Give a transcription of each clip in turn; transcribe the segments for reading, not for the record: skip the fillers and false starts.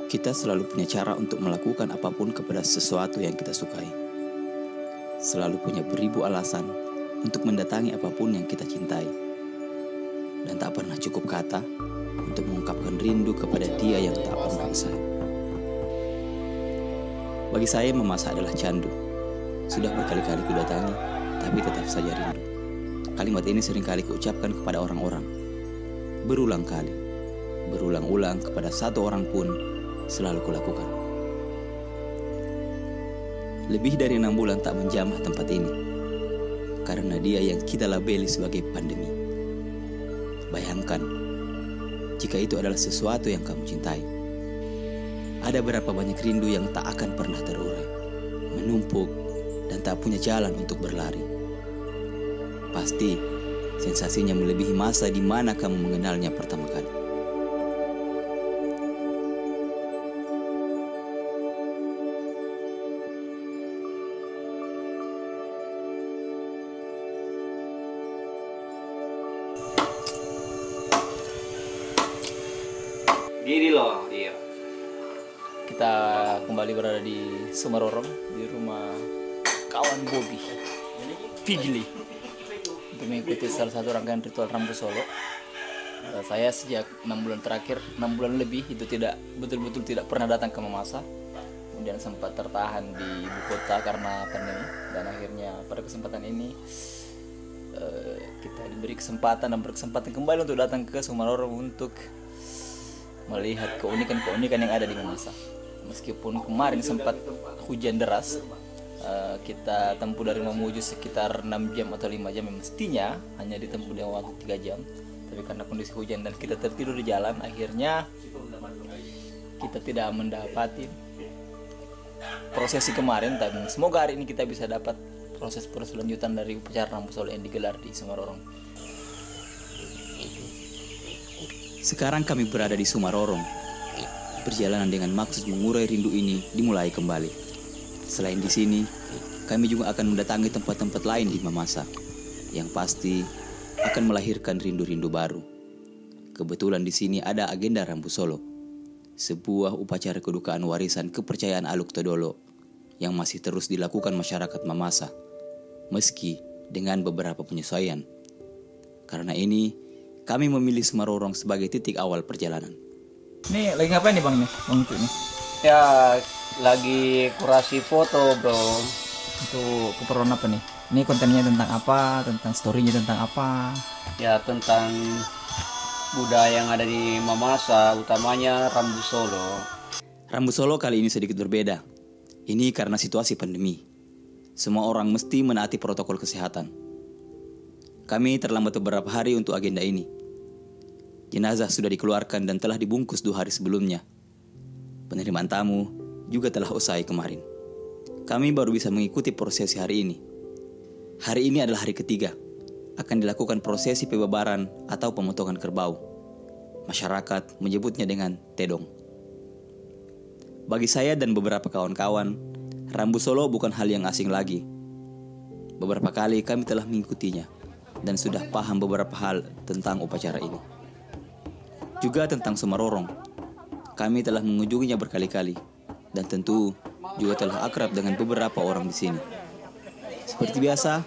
Kita selalu punya cara untuk melakukan apapun kepada sesuatu yang kita sukai. Selalu punya beribu alasan untuk mendatangi apapun yang kita cintai. Dan tak pernah cukup kata untuk mengungkapkan rindu kepada dia yang tak pernah usai. Bagi saya memasak adalah candu. Sudah berkali-kali kudatangi, tapi tetap saja rindu. Kalimat ini seringkali kuucapkan kepada orang-orang. Berulang-ulang kepada satu orang pun selalu kulakukan. Lebih dari 6 bulan tak menjamah tempat ini, karena dia yang kita labeli sebagai pandemi. Bayangkan, jika itu adalah sesuatu yang kamu cintai. Ada berapa banyak rindu yang tak akan pernah terurai, menumpuk, dan tak punya jalan untuk berlari. Pasti, sensasinya melebihi masa di mana kamu mengenalnya pertama kali. Gini loh dia. Kita kembali berada di Sumarorong, di rumah kawan Bobby, Fidli, untuk mengikuti salah satu rangkaian ritual Rambu Solo. Saya sejak 6 bulan terakhir, 6 bulan lebih itu betul-betul tidak pernah datang ke Mamasa. Kemudian sempat tertahan di ibu kota karena pandemi, dan akhirnya pada kesempatan ini kita diberi kesempatan dan berkesempatan kembali untuk datang ke Sumarorong untuk melihat keunikan-keunikan yang ada di Mamasa. Meskipun kemarin sempat hujan deras, kita tempuh dari Mamuju sekitar 6 jam atau 5 jam, yang mestinya hanya ditempuh dengan waktu 3 jam. Tapi karena kondisi hujan dan kita tertidur di jalan, akhirnya kita tidak mendapati prosesi kemarin. Tapi semoga hari ini kita bisa dapat proses lanjutan dari upacara Rambu Solo yang digelar di Sumarorong. Sekarang kami berada di Sumarorong. Perjalanan dengan maksud mengurai rindu ini dimulai kembali. Selain di sini, kami juga akan mendatangi tempat-tempat lain di Mamasa, yang pasti akan melahirkan rindu-rindu baru. Kebetulan di sini ada agenda Rambu Solo, sebuah upacara kedukaan warisan kepercayaan Aluk Todolo yang masih terus dilakukan masyarakat Mamasa, meski dengan beberapa penyesuaian. Karena ini, kami memilih Sumarorong sebagai titik awal perjalanan. Ini lagi ngapain nih Bang nih? Bang Cu nih? Ya lagi kurasi foto bro. Untuk keperluan apa nih? Ini kontennya tentang apa? Tentang storynya tentang apa? Ya tentang budaya yang ada di Mamasa, utamanya Rambu Solo. Rambu Solo kali ini sedikit berbeda. Ini karena situasi pandemi. Semua orang mesti menaati protokol kesehatan. Kami terlambat beberapa hari untuk agenda ini. Jenazah sudah dikeluarkan dan telah dibungkus 2 hari sebelumnya. Penerimaan tamu juga telah usai kemarin. Kami baru bisa mengikuti prosesi hari ini. Hari ini adalah hari ketiga. Akan dilakukan prosesi pebabaran atau pemotongan kerbau. Masyarakat menyebutnya dengan tedong. Bagi saya dan beberapa kawan-kawan, Rambu Solo bukan hal yang asing lagi. Beberapa kali kami telah mengikutinya dan sudah paham beberapa hal tentang upacara ini. Juga tentang Sumarorong, kami telah mengunjunginya berkali-kali dan tentu juga telah akrab dengan beberapa orang di sini. Seperti biasa,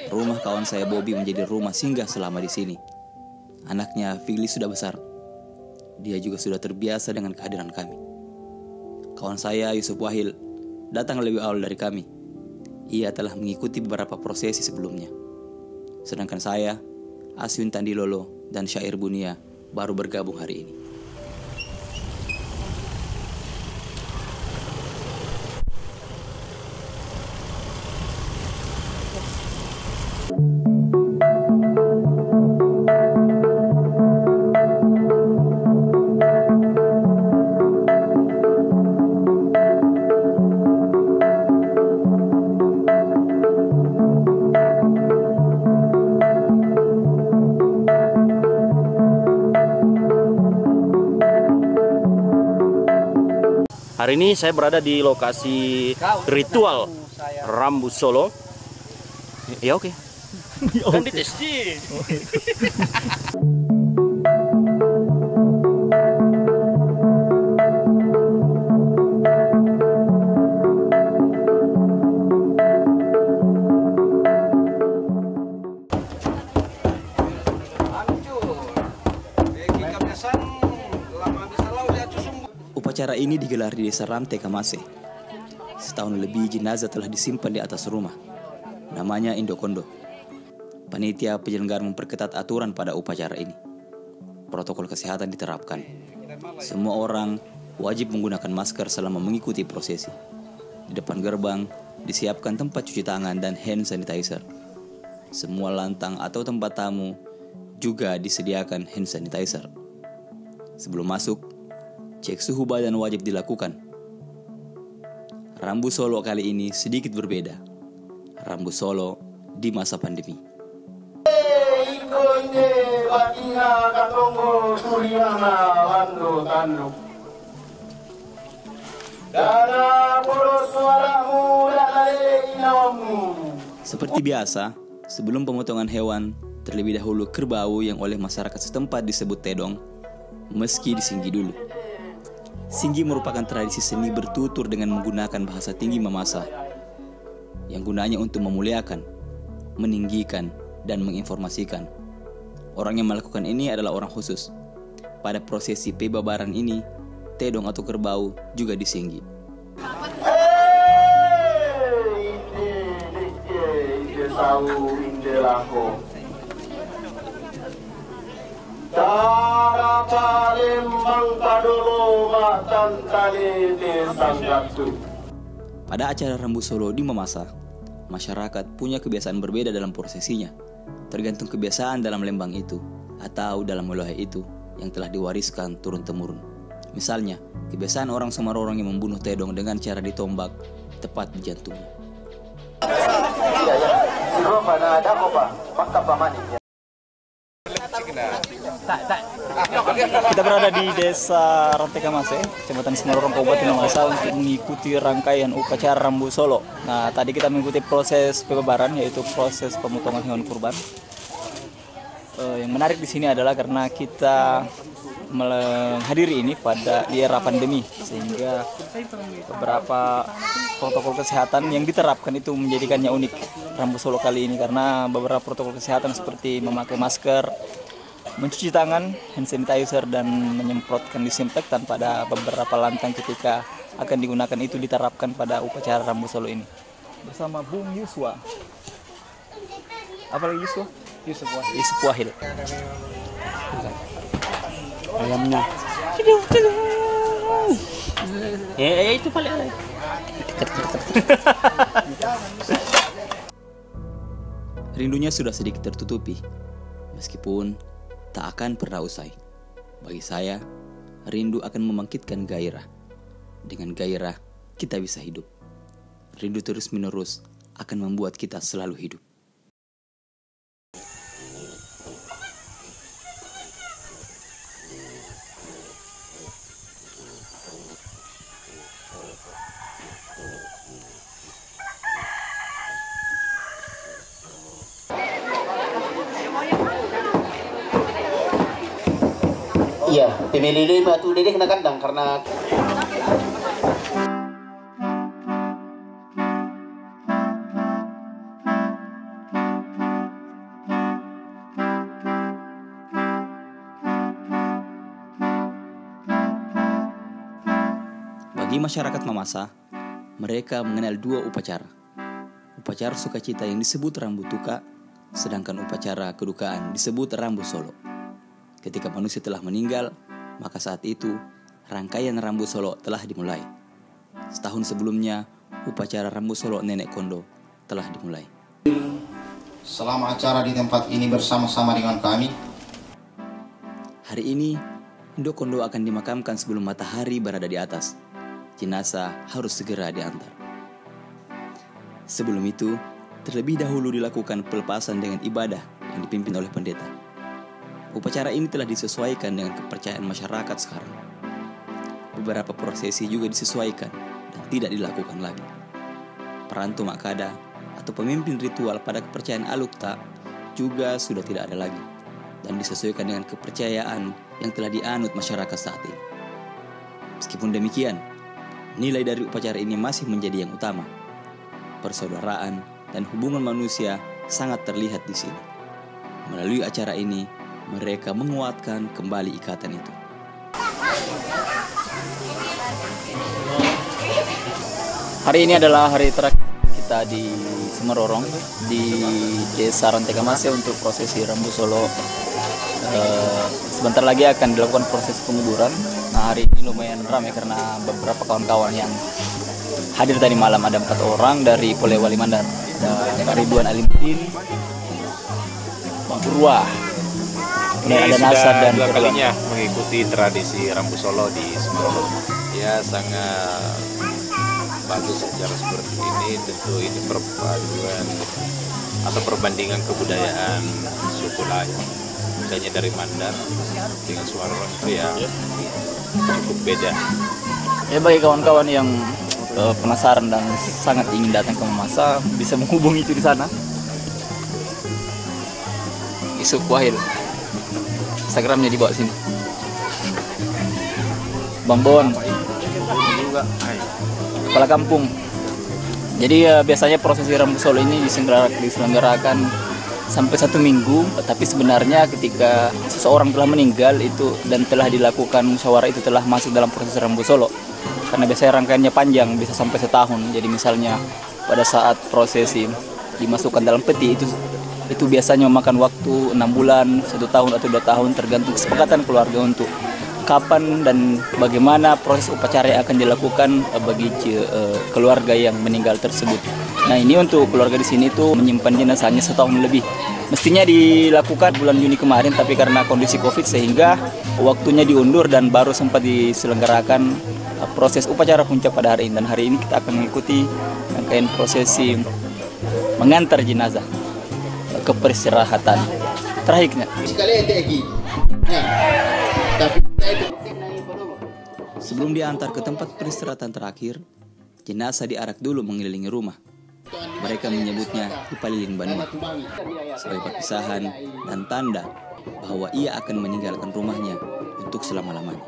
rumah kawan saya Bobby menjadi rumah singgah selama di sini. Anaknya Figli sudah besar. Dia juga sudah terbiasa dengan kehadiran kami. Kawan saya Yusuf Wahil datang lebih awal dari kami. Ia telah mengikuti beberapa prosesi sebelumnya. Sedangkan saya, Aswin Tandilolo, dan Syair Bunia baru bergabung hari ini. Hari ini saya berada di lokasi ritual Rambu Solo. Ya oke. Kan dites. Upacara ini digelar di Desa Ramte Kamase. Setahun lebih jenazah telah disimpan di atas rumah. Namanya Indokondo. Panitia penyelenggara memperketat aturan pada upacara ini. Protokol kesehatan diterapkan. Semua orang wajib menggunakan masker selama mengikuti prosesi. Di depan gerbang disiapkan tempat cuci tangan dan hand sanitizer. Semua lantang atau tempat tamu juga disediakan hand sanitizer. Sebelum masuk, cek suhu badan wajib dilakukan. Rambu Solo kali ini sedikit berbeda. Rambu Solo di masa pandemi. Seperti biasa, sebelum pemotongan hewan, terlebih dahulu kerbau yang oleh masyarakat setempat disebut tedong, meski disinggi dulu. Singgi merupakan tradisi seni bertutur dengan menggunakan bahasa tinggi Mamasa, yang gunanya untuk memuliakan, meninggikan, dan menginformasikan. Orang yang melakukan ini adalah orang khusus. Pada prosesi pebabaran ini, tedong atau kerbau juga disinggi. Pada acara Rambu Solo di Mamasa, masyarakat punya kebiasaan berbeda dalam prosesinya, tergantung kebiasaan dalam lembang itu atau dalam wilayah itu yang telah diwariskan turun-temurun. Misalnya, kebiasaan orang Somarorong yang membunuh tedong dengan cara ditombak tepat di jantungnya. Kita berada di Desa Ramte Kamase, Kecamatan Somarorong, Kabupaten Mamasa untuk mengikuti rangkaian upacara Rambu Solo. Nah, tadi kita mengikuti proses pebabaran, yaitu proses pemotongan hewan kurban. Yang menarik di sini adalah karena kita menghadiri ini pada era pandemi, sehingga beberapa protokol kesehatan yang diterapkan itu menjadikannya unik Rambu Solo kali ini, karena beberapa protokol kesehatan seperti memakai masker, mencuci tangan, hand sanitizer, dan menyemprotkan disinfektan pada beberapa lantang ketika akan digunakan itu diterapkan pada upacara Rambu Solo ini. Bersama Bung Yuswa. Apa lagi Yuswa? Yusuf Wahid. Ayamnya. Itu paling. Rindunya sudah sedikit tertutupi, meskipun tak akan pernah usai. Bagi saya, rindu akan membangkitkan gairah. Dengan gairah, kita bisa hidup. Rindu terus-menerus akan membuat kita selalu hidup. Iya, PMLD Batu Dede kena kandang karena Bagi masyarakat Mamasa, mereka mengenal dua upacara. Upacara sukacita yang disebut Rambu Tuka, sedangkan upacara kedukaan disebut Rambu Solo. Ketika manusia telah meninggal, maka saat itu rangkaian Rambu Solo telah dimulai. Setahun sebelumnya, upacara Rambu Solo Nenek Kondo telah dimulai. Selama acara di tempat ini bersama-sama dengan kami. Hari ini, Indokondo akan dimakamkan sebelum matahari berada di atas. Jenazah harus segera diantar. Sebelum itu, terlebih dahulu dilakukan pelepasan dengan ibadah yang dipimpin oleh pendeta. Upacara ini telah disesuaikan dengan kepercayaan masyarakat sekarang. Beberapa prosesi juga disesuaikan dan tidak dilakukan lagi. Perantu Makada atau pemimpin ritual pada kepercayaan Alukta juga sudah tidak ada lagi dan disesuaikan dengan kepercayaan yang telah dianut masyarakat saat ini. Meskipun demikian, nilai dari upacara ini masih menjadi yang utama. Persaudaraan dan hubungan manusia sangat terlihat di sini. Melalui acara ini, mereka menguatkan kembali ikatan itu. Hari ini adalah hari terakhir kita di Semerorong di Desa Rantekamase untuk prosesi Rambu Solo. Sebentar lagi akan dilakukan proses penguburan. Nah, hari ini lumayan ramai karena beberapa kawan-kawan yang hadir tadi malam. Ada 4 orang dari Polewali Mandar. Ada Pak Ridwan Alimuddin, Bang Purwa, Ini ada sudah Nasar dan dua Firwan. kalinya mengikuti tradisi Rambu Solo di Semarang. Ya sangat bagus secara seperti ini. Tentu ini perpaduan atau perbandingan kebudayaan suku lain. Misalnya dari Mandar dengan Semarang itu ya cukup beda. Ya, bagi kawan-kawan yang penasaran dan sangat ingin datang ke Mamasa, bisa menghubungi itu di sana. Isuk Wahil. Instagramnya di bawah sini. Bang Bon, kepala kampung. Jadi biasanya prosesi Rambu Solo ini diselenggarakan sampai 1 minggu. Tapi sebenarnya ketika seseorang telah meninggal itu dan telah dilakukan musyawarah, itu telah masuk dalam proses Rambu Solo. Karena biasanya rangkaiannya panjang, bisa sampai setahun. Jadi misalnya pada saat prosesi dimasukkan dalam peti itu biasanya memakan waktu 6 bulan, 1 tahun atau 2 tahun, tergantung kesepakatan keluarga untuk kapan dan bagaimana proses upacara yang akan dilakukan bagi keluarga yang meninggal tersebut. Nah, ini untuk keluarga di sini itu menyimpan jenazahnya setahun lebih. Mestinya dilakukan bulan Juni kemarin, tapi karena kondisi COVID sehingga waktunya diundur dan baru sempat diselenggarakan proses upacara puncak pada hari ini. Dan hari ini kita akan mengikuti rangkaian prosesi mengantar jenazah ke peristirahatan terakhirnya. Sebelum diantar ke tempat peristirahatan terakhir, jenazah diarak dulu mengelilingi rumah. Mereka menyebutnya dipalilin banua sebagai perpisahan dan tanda bahwa ia akan meninggalkan rumahnya untuk selama-lamanya.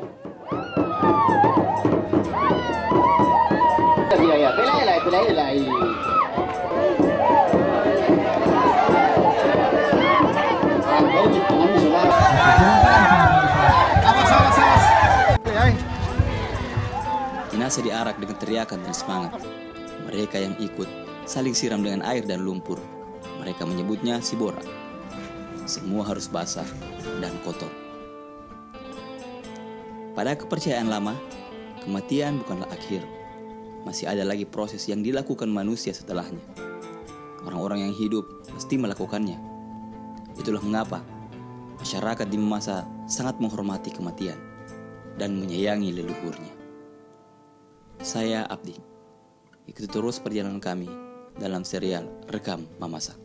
Jenazah diarak dengan teriakan dan semangat. Mereka yang ikut saling siram dengan air dan lumpur. Mereka menyebutnya sibora. Semua harus basah dan kotor. Pada kepercayaan lama, kematian bukanlah akhir. Masih ada lagi proses yang dilakukan manusia setelahnya. Orang-orang yang hidup pasti melakukannya. Itulah mengapa masyarakat di Mamasa sangat menghormati kematian dan menyayangi leluhurnya. Saya Abdi. Ikuti terus perjalanan kami dalam serial Rekam Mamasa.